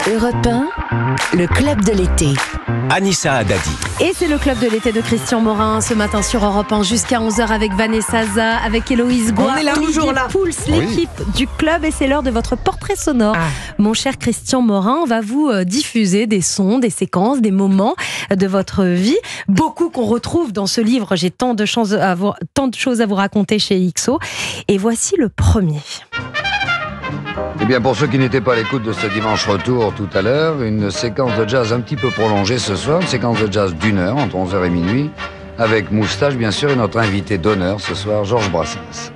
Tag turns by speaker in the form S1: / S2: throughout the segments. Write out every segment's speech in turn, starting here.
S1: Europe 1, le club de l'été.
S2: Anissa Haddadi.
S3: Et c'est le club de l'été de Christian Morin ce matin sur Europe 1 jusqu'à 11h avec Vanessa Za, avec Héloïse Goua.
S1: On est là, toujours là.
S3: Pouls, l'équipe du club, et c'est l'heure de votre portrait sonore. Mon cher Christian Morin, on va vous diffuser des sons, des séquences, des moments de votre vie. Beaucoup qu'on retrouve dans ce livre. J'ai tant de choses à vous raconter chez XO. Et voici le premier.
S4: Eh bien, pour ceux qui n'étaient pas à l'écoute de ce dimanche retour tout à l'heure, une séquence de jazz un petit peu prolongée ce soir, une séquence de jazz d'1 heure, entre 11h et minuit, avec Moustache, bien sûr, et notre invité d'honneur ce soir, Georges Brassens.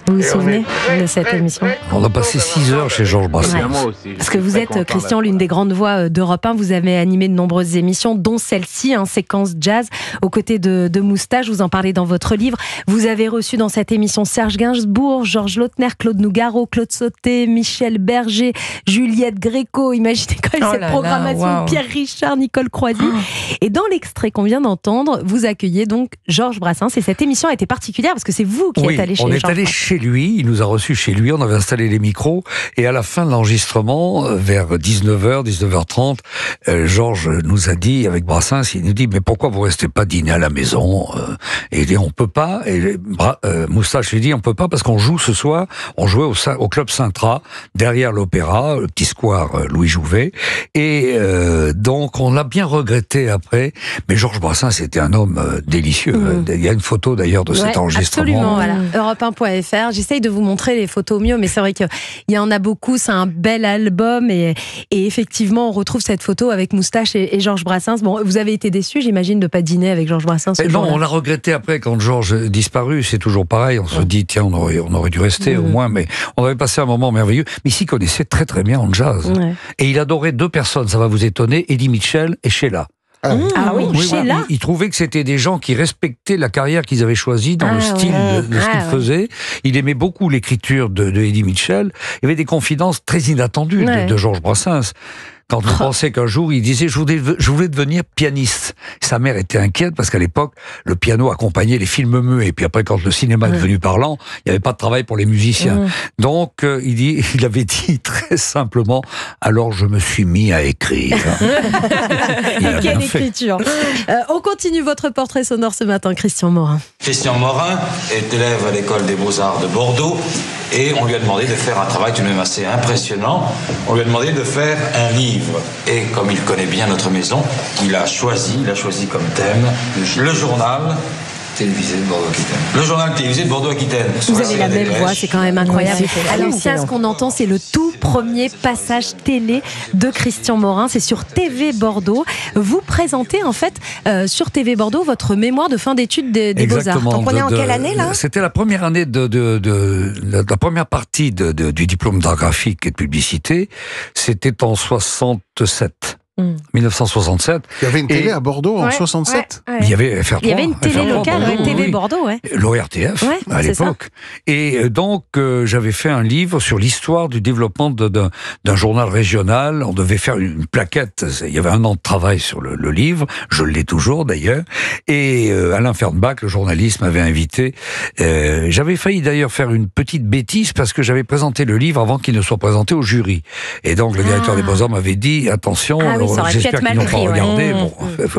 S3: Vous vous souvenez de cette émission ?
S5: On a passé 6 heures chez Georges Brassens.
S3: Ouais. Parce que vous êtes, Christian, l'une des grandes voix d'Europe 1. Vous avez animé de nombreuses émissions, dont celle-ci, séquence jazz, aux côtés de Moustache. Vous en parlez dans votre livre. Vous avez reçu dans cette émission Serge Gainsbourg, Georges Lautner, Claude Nougaro, Claude Sauté, Michel Berger, Juliette Gréco. Imaginez quand même cette programmation. Pierre Richard, Nicole Croisy. Et dans l'extrait qu'on vient d'entendre, vous accueillez donc Georges Brassens. Et cette émission a été particulière parce que c'est vous qui êtes allé chez Georges.
S5: On est allé chez lui, il nous a reçus chez lui, on avait installé les micros, et à la fin de l'enregistrement, vers 19h, 19h30, Georges nous a dit, avec Brassens, il nous dit, mais pourquoi vous restez pas dîner à la maison? Et il dit, on peut pas, et Moustache lui dit, on peut pas parce qu'on joue ce soir, on jouait au Club Sintra, derrière l'Opéra, le petit square Louis Jouvet, et donc on l'a bien regretté après, mais Georges Brassens était un homme délicieux. Il y a une photo d'ailleurs de cet enregistrement.
S3: Absolument, voilà. Europe1.fr. J'essaye de vous montrer les photos au mieux, mais c'est vrai qu'il y en a beaucoup, c'est un bel album, et effectivement, on retrouve cette photo avec Moustache et Georges Brassens. Bon, vous avez été déçu, j'imagine, de ne pas dîner avec Georges Brassens.
S5: Non, on l'a regretté après quand Georges disparu, c'est toujours pareil, on se dit, tiens, on aurait dû rester au moins, mais on avait passé un moment merveilleux, mais il s'y connaissait très très bien en jazz. Ouais. Et il adorait 2 personnes, ça va vous étonner, Eddie Mitchell et Sheila.
S3: Sheila.
S5: Il trouvait que c'était des gens qui respectaient la carrière qu'ils avaient choisie dans le style de ce qu'ils faisaient. Il aimait beaucoup l'écriture de Eddie Mitchell. Il y avait des confidences très inattendues de Georges Brassens. Quand on pensait qu'un jour, il disait, je voulais devenir pianiste. Sa mère était inquiète parce qu'à l'époque, le piano accompagnait les films muets. Et puis après, quand le cinéma est devenu parlant, il n'y avait pas de travail pour les musiciens. Donc, il avait dit très simplement, alors je me suis mis à écrire.
S3: Quelle écriture. On continue votre portrait sonore ce matin, Christian Morin.
S6: Christian Morin est élève à l'école des Beaux-Arts de Bordeaux. Et on lui a demandé de faire un travail tout de même assez impressionnant. On lui a demandé de faire un livre. Et comme il connaît bien notre maison, il a choisi comme thème le journal télévisé de Bordeaux-Aquitaine. Le journal télévisé de Bordeaux-Aquitaine.
S3: Vous avez la même voix, c'est quand même incroyable. Alors ça, ce qu'on entend, c'est le tout premier passage télé de Christian Morin. C'est sur TV Bordeaux. Vous présentez en fait sur TV Bordeaux votre mémoire de fin d'études des Beaux-Arts. T'en prenais en quelle année là ?
S5: C'était la première année la première partie du diplôme d'art graphique et de publicité. C'était en 67. 1967.
S7: Il y avait une télé à Bordeaux en 67.
S5: Il y avait FR3.
S3: Il y avait une télé locale, TV Bordeaux,
S5: l'ORTF à l'époque. Et donc j'avais fait un livre sur l'histoire du développement d'un journal régional. On devait faire une plaquette. Il y avait 1 an de travail sur le livre. Je l'ai toujours d'ailleurs. Et Alain Fernbach, le journaliste, m'avait invité. J'avais failli d'ailleurs faire une petite bêtise parce que j'avais présenté le livre avant qu'il ne soit présenté au jury. Et donc le directeur des Beaux-Arts m'avait dit attention. J'espère qu'ils n'ont pas regardé. Bon,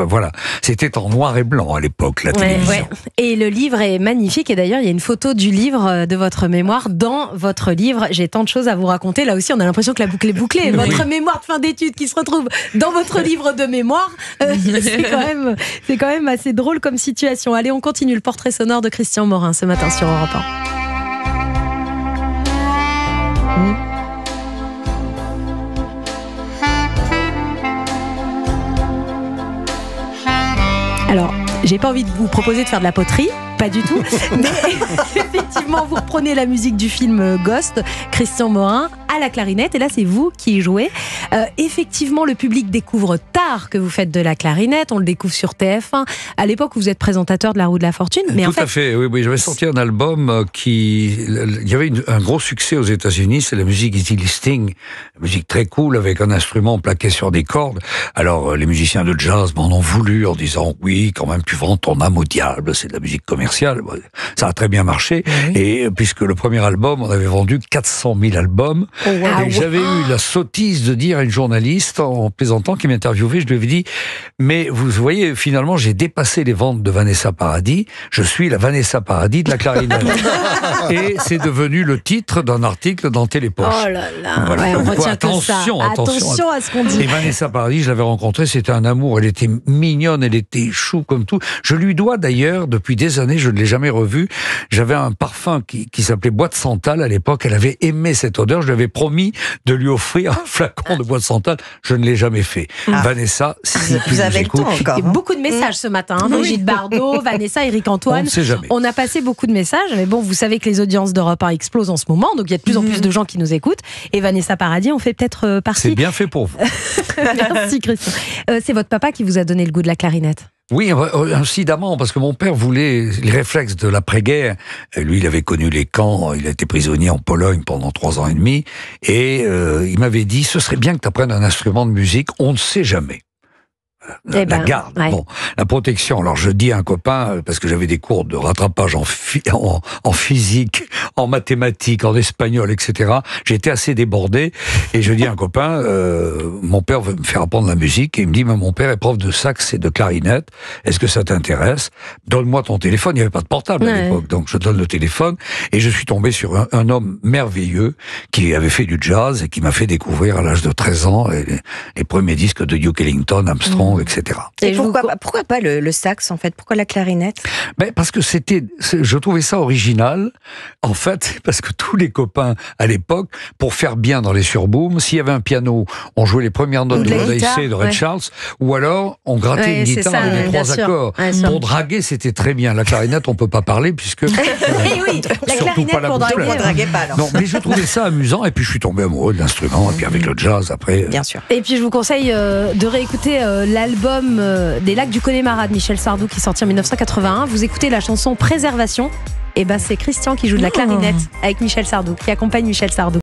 S5: voilà. C'était en noir et blanc à l'époque, la télévision.
S3: Et le livre est magnifique. Et d'ailleurs, il y a une photo du livre de votre mémoire dans votre livre. J'ai tant de choses à vous raconter. Là aussi, on a l'impression que la boucle est bouclée. Votre mémoire de fin d'études qui se retrouve dans votre livre de mémoire, c'est quand même assez drôle comme situation. Allez, on continue le portrait sonore de Christian Morin ce matin sur Europe 1. Alors, j'ai pas envie de vous proposer de faire de la poterie, pas du tout, mais effectivement, vous reprenez la musique du film Ghost, Christian Morin, à la clarinette, et là, c'est vous qui y jouez. Effectivement, le public découvre tard que vous faites de la clarinette, on le découvre sur TF1. À l'époque, vous êtes présentateur de La Roue de la Fortune. Mais
S5: tout à fait, oui. J'avais sorti un album il y avait un gros succès aux États-Unis, c'est la musique Easy Listening, la musique très cool, avec un instrument plaqué sur des cordes. Alors, les musiciens de jazz m'en ont voulu en disant, oui, quand même, tu vends ton âme au diable, c'est de la musique commerciale. Ça a très bien marché, et puisque le premier album, on avait vendu 400 000 albums, Et j'avais eu la sottise de dire à une journaliste, en plaisantant, qui m'interviewait, je lui avais dit, mais vous voyez, finalement, j'ai dépassé les ventes de Vanessa Paradis, je suis la Vanessa Paradis de la clarinette. Et c'est devenu le titre d'un article dans Télépoche.
S3: Oh là là, ouais, on retient
S5: attention,
S3: que ça. Attention à ce qu'on dit.
S5: Et Vanessa Paradis, je l'avais rencontrée, c'était un amour, elle était mignonne, elle était chou comme tout. Je lui dois d'ailleurs, depuis des années, je ne l'ai jamais revue, j'avais un parfum qui s'appelait Bois de Santal à l'époque, elle avait aimé cette odeur, je lui avais promis de lui offrir un flacon de Bois de Santal, je ne l'ai jamais fait. Vanessa, si
S2: vous avez le temps encore.
S3: Il y a beaucoup de messages ce matin, Brigitte Bardot, Vanessa, Éric Antoine.
S5: On ne sait jamais.
S3: On a passé beaucoup de messages, mais bon, vous savez que les audiences d'Europe 1 explosent en ce moment, donc il y a de plus en plus de gens qui nous écoutent, et Vanessa Paradis en fait peut-être partie.
S5: C'est bien fait pour vous.
S3: Merci Christian. C'est votre papa qui vous a donné le goût de la clarinette?
S5: Oui, incidemment, parce que mon père voulait les réflexes de l'après-guerre. Lui, il avait connu les camps, il a été prisonnier en Pologne pendant 3 ans et demi, et il m'avait dit, ce serait bien que tu apprennes un instrument de musique, on ne sait jamais. La garde,
S3: ouais.
S5: Bon, la protection. Alors je dis à un copain, parce que j'avais des cours de rattrapage en physique, en mathématiques, en espagnol, etc. J'étais assez débordé, et je dis à un copain, mon père veut me faire apprendre la musique, et il me dit, mais mon père est prof de sax et de clarinette, est-ce que ça t'intéresse? Donne-moi ton téléphone, il n'y avait pas de portable à l'époque, donc je donne le téléphone, et je suis tombé sur un homme merveilleux, qui avait fait du jazz, et qui m'a fait découvrir à l'âge de 13 ans, les premiers disques de Duke Ellington, Armstrong, etc.
S2: Et pourquoi pas le sax, en fait? Pourquoi la clarinette?
S5: Parce que je trouvais ça original, en fait, parce que tous les copains à l'époque, pour faire bien dans les surbooms, s'il y avait un piano, on jouait les premières notes de Odyssey de Ray Charles, ou alors on grattait une guitare avec les 3 accords. Pour draguer, c'était très bien. La clarinette, on peut pas parler, puisque
S3: oui, la clarinette
S5: pas la
S3: pour draguer.
S2: On draguait pas, alors.
S5: Non, mais je trouvais ça amusant, et puis je suis tombé amoureux de l'instrument, et puis avec le jazz après.
S2: Bien sûr.
S3: Et puis je vous conseille de réécouter l'album des Lacs du Connemara de Michel Sardou qui est sorti en 1981. Vous écoutez la chanson Préservation, et c'est Christian qui joue de la clarinette avec Michel Sardou, qui accompagne Michel Sardou.